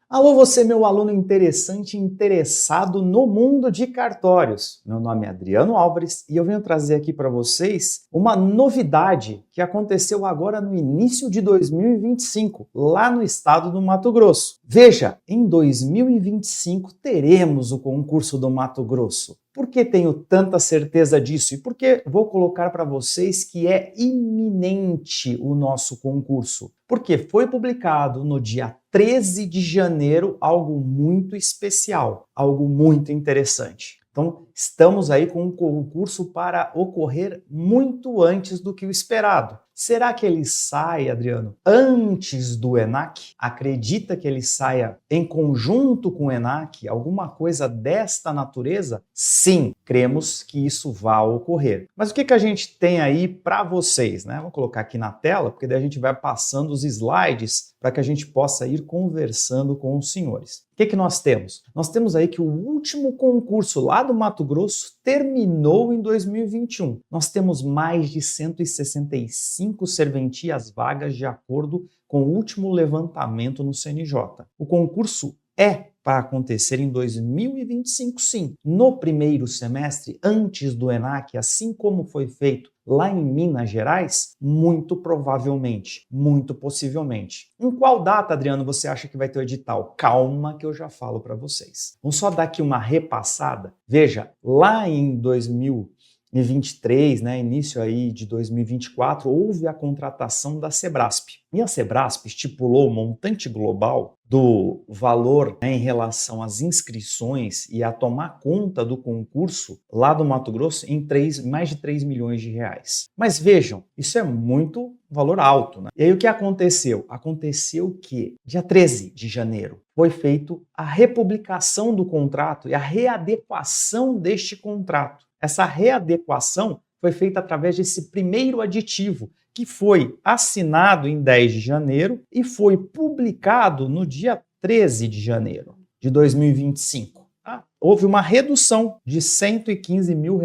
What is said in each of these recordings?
Alô, você, meu aluno interessante e interessado no mundo de cartórios. Meu nome é Adriano Álvares e eu venho trazer aqui para vocês uma novidade que aconteceu agora no início de 2025, lá no estado do Mato Grosso. Veja, em 2025 teremos o concurso do Mato Grosso. Por que tenho tanta certeza disso? E por que vou colocar para vocês que é iminente o nosso concurso? Porque foi publicado no dia 13 de janeiro algo muito especial, algo muito interessante. Então, estamos aí com um concurso para ocorrer muito antes do que o esperado. Será que ele sai, Adriano, antes do ENAC? Acredita que ele saia em conjunto com o ENAC? Alguma coisa desta natureza? Sim, cremos que isso vai ocorrer. Mas o que a gente tem aí para vocês, né? Vou colocar aqui na tela, porque daí a gente vai passando os slides para que a gente possa ir conversando com os senhores. O que nós temos? Nós temos aí que o último concurso lá do Mato Grosso terminou em 2021. Nós temos mais de 165 serventias vagas de acordo com o último levantamento no CNJ. O concurso é para acontecer em 2025, sim. No primeiro semestre, antes do ENAC, assim como foi feito lá em Minas Gerais, muito provavelmente, muito possivelmente. Em qual data, Adriano, você acha que vai ter o edital? Calma que eu já falo para vocês. Vamos só dar aqui uma repassada. Veja, lá em 2023, né, início aí de 2024, houve a contratação da Sebrasp. E a Sebrasp estipulou o montante global do valor, né, em relação às inscrições e a tomar conta do concurso lá do Mato Grosso em mais de 3 milhões de reais. Mas vejam, isso é muito valor alto, né? E aí o que aconteceu? Aconteceu que dia 13 de janeiro foi feita a republicação do contrato e a readequação deste contrato. Essa readequação foi feita através desse primeiro aditivo, que foi assinado em 10 de janeiro e foi publicado no dia 13 de janeiro de 2025. Tá? Houve uma redução de R$115 mil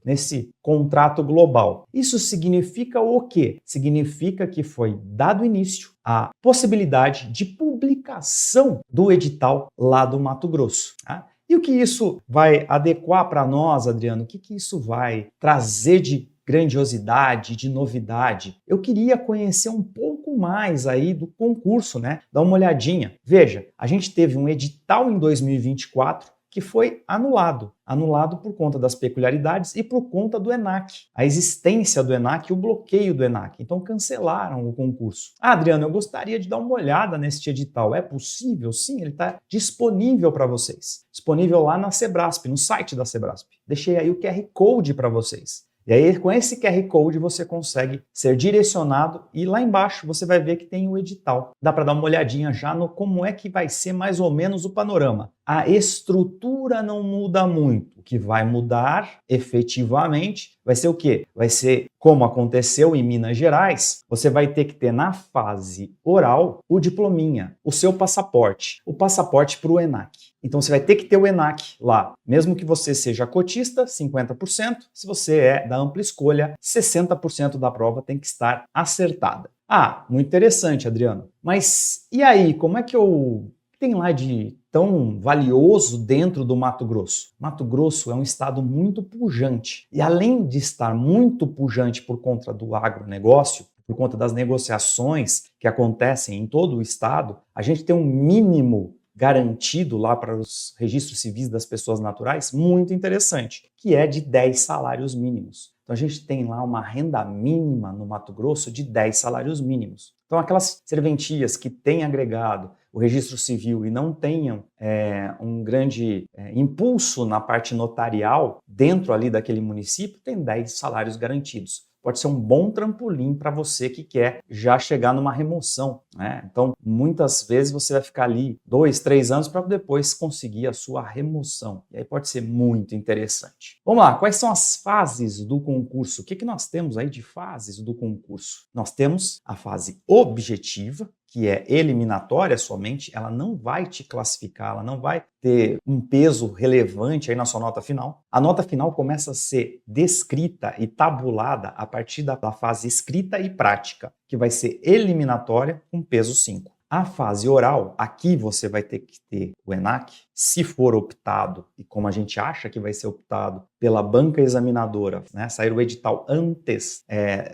nesse contrato global. Isso significa o quê? Significa que foi dado início à possibilidade de publicação do edital lá do Mato Grosso. Tá? E o que isso vai adequar para nós, Adriano? O que isso vai trazer de grandiosidade, de novidade? Eu queria conhecer um pouco mais aí do concurso, né? Dá uma olhadinha. Veja, a gente teve um edital em 2024 que foi anulado por conta das peculiaridades e por conta do ENAC, a existência do ENAC e o bloqueio do ENAC. Então cancelaram o concurso. Ah, Adriano, eu gostaria de dar uma olhada neste edital. É possível? Sim, ele está disponível para vocês. Disponível lá na Sebrasp, no site da Sebrasp. Deixei aí o QR Code para vocês. E aí, com esse QR Code, você consegue ser direcionado e lá embaixo você vai ver que tem o edital. Dá para dar uma olhadinha já no como é que vai ser mais ou menos o panorama. A estrutura não muda muito. O que vai mudar efetivamente vai ser o quê? Vai ser como aconteceu em Minas Gerais, você vai ter que ter na fase oral o diplominha, o seu passaporte, o passaporte para o ENAC. Então você vai ter que ter o ENAC lá, mesmo que você seja cotista, 50%, se você é da ampla escolha, 60% da prova tem que estar acertada. Ah, muito interessante, Adriano. Mas e aí, como é que eu tem lá de tão valioso dentro do Mato Grosso? Mato Grosso é um estado muito pujante. E além de estar muito pujante por conta do agronegócio, por conta das negociações que acontecem em todo o estado, a gente tem um mínimo garantido lá para os registros civis das pessoas naturais muito interessante, que é de 10 salários mínimos. Então a gente tem lá uma renda mínima no Mato Grosso de 10 salários mínimos. Então aquelas serventias que têm agregado o registro civil e não tenham um grande impulso na parte notarial dentro ali daquele município, tem 10 salários garantidos. Pode ser um bom trampolim para você que quer já chegar numa remoção, né? Então, muitas vezes você vai ficar ali 2, 3 anos para depois conseguir a sua remoção. E aí pode ser muito interessante. Vamos lá, quais são as fases do concurso? O que nós temos aí de fases do concurso? Nós temos a fase objetiva, que é eliminatória somente, ela não vai te classificar, ela não vai ter um peso relevante aí na sua nota final. A nota final começa a ser descrita e tabulada a partir da fase escrita e prática, que vai ser eliminatória com peso 5. A fase oral, aqui você vai ter que ter o ENAC, se for optado, e como a gente acha que vai ser optado pela banca examinadora, né, sair o edital antes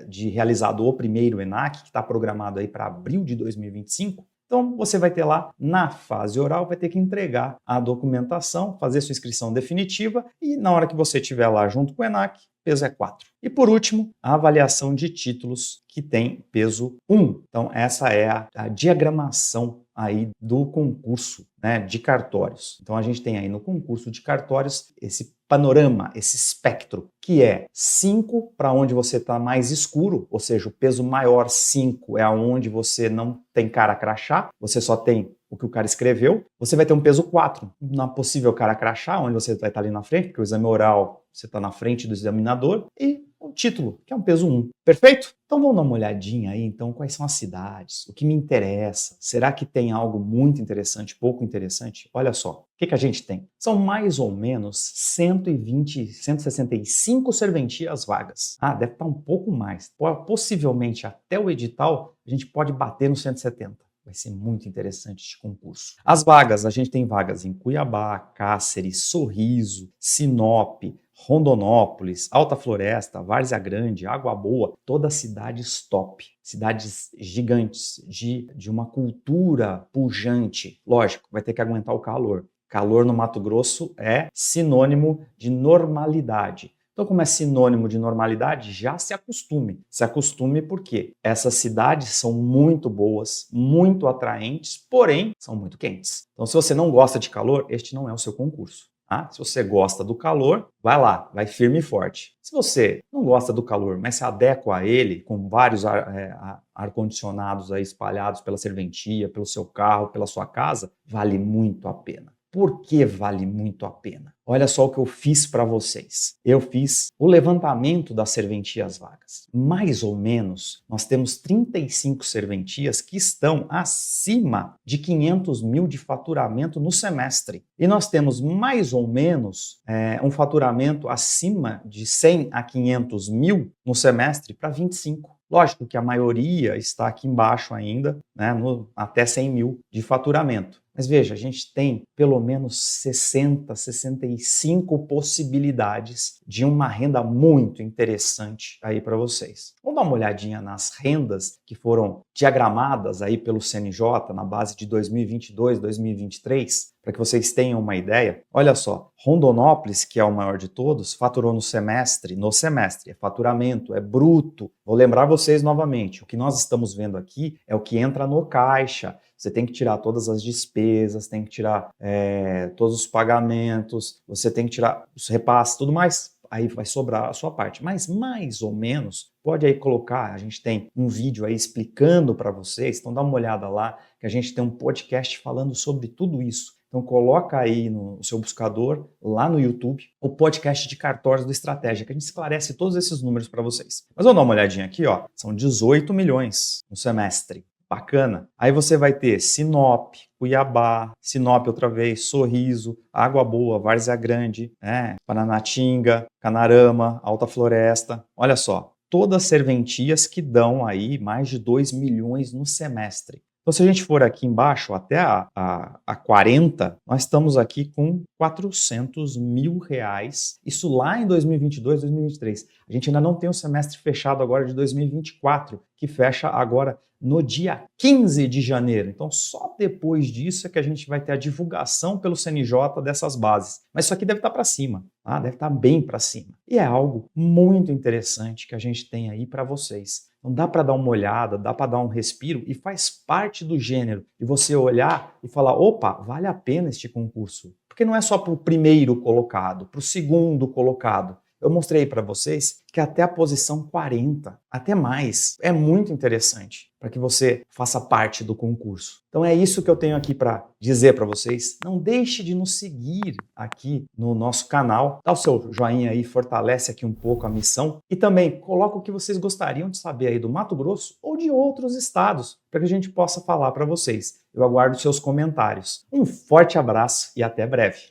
de realizado o primeiro ENAC, que está programado aí para abril de 2025, então você vai ter lá, na fase oral, vai ter que entregar a documentação, fazer sua inscrição definitiva e na hora que você estiver lá junto com o ENAC, peso é 4. E por último, a avaliação de títulos, que tem peso 1. Então essa é a diagramação aí do concurso, né, de cartórios. Então a gente tem aí no concurso de cartórios esse panorama, esse espectro, que é 5 para onde você está mais escuro, ou seja, o peso maior 5 é aonde você não tem cara crachá, você só tem o que o cara escreveu. Você vai ter um peso 4 na possível cara crachá, onde você vai estar ali na frente, porque o exame oral você está na frente do examinador, e o título, que é um peso 1. Perfeito? Então vamos dar uma olhadinha aí, então, quais são as cidades, o que me interessa, será que tem algo muito interessante, pouco interessante? Olha só, o que a gente tem? São mais ou menos 120, 165 serventias vagas. Deve estar um pouco mais. Possivelmente até o edital a gente pode bater no 170. Vai ser muito interessante este concurso. As vagas, a gente tem vagas em Cuiabá, Cáceres, Sorriso, Sinop, Rondonópolis, Alta Floresta, Várzea Grande, Água Boa, toda cidades top. Cidades gigantes, de uma cultura pujante. Lógico, vai ter que aguentar o calor. Calor no Mato Grosso é sinônimo de normalidade. Então, como é sinônimo de normalidade, já se acostume. Se acostume porque essas cidades são muito boas, muito atraentes, porém são muito quentes. Então, se você não gosta de calor, este não é o seu concurso. Se você gosta do calor, vai lá, vai firme e forte. Se você não gosta do calor, mas se adequa a ele, com vários ar-condicionados aí espalhados pela serventia, pelo seu carro, pela sua casa, vale muito a pena. Por que vale muito a pena? Olha só o que eu fiz para vocês. Eu fiz o levantamento das serventias vagas. Mais ou menos, nós temos 35 serventias que estão acima de 500 mil de faturamento no semestre. E nós temos mais ou menos um faturamento acima de 100 a 500 mil no semestre para 25. Lógico que a maioria está aqui embaixo ainda, né, até 100 mil de faturamento. Mas veja, a gente tem pelo menos 60, 65 possibilidades de uma renda muito interessante aí para vocês. Vamos dar uma olhadinha nas rendas que foram diagramadas aí pelo CNJ na base de 2022, 2023, para que vocês tenham uma ideia. Olha só, Rondonópolis, que é o maior de todos, faturou no semestre, é faturamento, é bruto. Vou lembrar vocês novamente, o que nós estamos vendo aqui é o que entra no caixa. Você tem que tirar todas as despesas, tem que tirar todos os pagamentos, você tem que tirar os repasses, tudo mais. Aí vai sobrar a sua parte. Mas mais ou menos, pode aí colocar, a gente tem um vídeo aí explicando para vocês, então dá uma olhada lá, que a gente tem um podcast falando sobre tudo isso. Então coloca aí no seu buscador, lá no YouTube, o podcast de cartórios do Estratégia, que a gente esclarece todos esses números para vocês. Mas vamos dar uma olhadinha aqui, ó. São 18 milhões no semestre. Bacana. Aí você vai ter Sinop, Cuiabá, Sinop outra vez, Sorriso, Água Boa, Várzea Grande, Paranatinga, Canarama, Alta Floresta. Olha só, todas serventias que dão aí mais de 2 milhões no semestre. Então, se a gente for aqui embaixo até a 40, nós estamos aqui com 400 mil reais. Isso lá em 2022, 2023. A gente ainda não tem o semestre fechado agora de 2024, que fecha agora no dia 15 de janeiro. Então, só depois disso é que a gente vai ter a divulgação pelo CNJ dessas bases. Mas isso aqui deve estar para cima, tá? Deve estar bem para cima. E é algo muito interessante que a gente tem aí para vocês. Então, dá para dar uma olhada, dá para dar um respiro e faz parte do gênero de você olhar e falar, opa, vale a pena este concurso. Porque não é só para o primeiro colocado, para o segundo colocado. Eu mostrei para vocês que até a posição 40, até mais, é muito interessante para que você faça parte do concurso. Então é isso que eu tenho aqui para dizer para vocês. Não deixe de nos seguir aqui no nosso canal. Dá o seu joinha aí, fortalece aqui um pouco a missão. E também coloca o que vocês gostariam de saber aí do Mato Grosso ou de outros estados, para que a gente possa falar para vocês. Eu aguardo seus comentários. Um forte abraço e até breve.